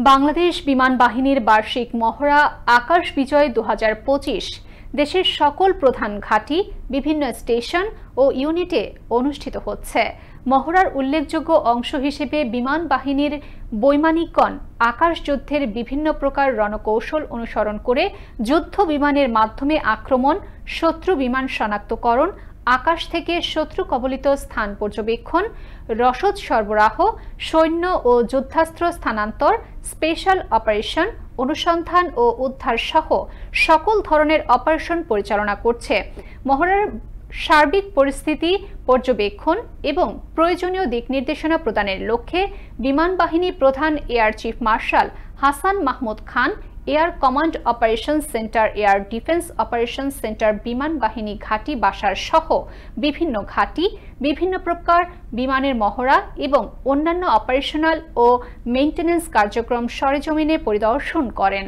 বাংলাদেশ বিমান বাহিনীর বার্ষিক মহড়া আকাশ বিজয় 2025 দেশের সকল প্রধান ঘাঁটি, বিভিন্ন স্টেশন ও ইউনিটে অনুষ্ঠিত হচ্ছে। মহড়ার উল্লেখযোগ্য অংশ হিসেবে বিমান বাহিনীর বৈমানিকগণ আকাশ যুদ্ধের বিভিন্ন প্রকার রণকৌশল অনুসরণ করে যুদ্ধ বিমানের মাধ্যমে আক্রমণ, শত্রু বিমান শনাক্তকরণ, আকাশ থেকে শত্রু কবলিত স্থান পর্যবেক্ষণ, রসদ সরবরাহ, সৈন্য ও যুদ্ধাস্ত্র স্থানান্তর, স্পেশাল অপারেশন, অনুসন্ধান ও উদ্ধার সহ সকল ধরনের অপারেশন পরিচালনা করছে। মহড়ার সার্বিক পরিস্থিতি পর্যবেক্ষণ এবং প্রয়োজনীয় দিক নির্দেশনা প্রদানের লক্ষ্যে বিমান বাহিনী প্রধান air chief marshal Hasan Mahmud Khan, air command operations centre, air defence operations centre, বিমান বাহিনী ঘাঁটি বাসার সহ বিভিন্ন ঘাঁটি, বিভিন্ন প্রকার বিমানের মহড়া এবং অন্যান্য অপারেশনাল ও মেইনটেনেন্স কার্যক্রম সরেজমিনে পরিদর্শন করেন।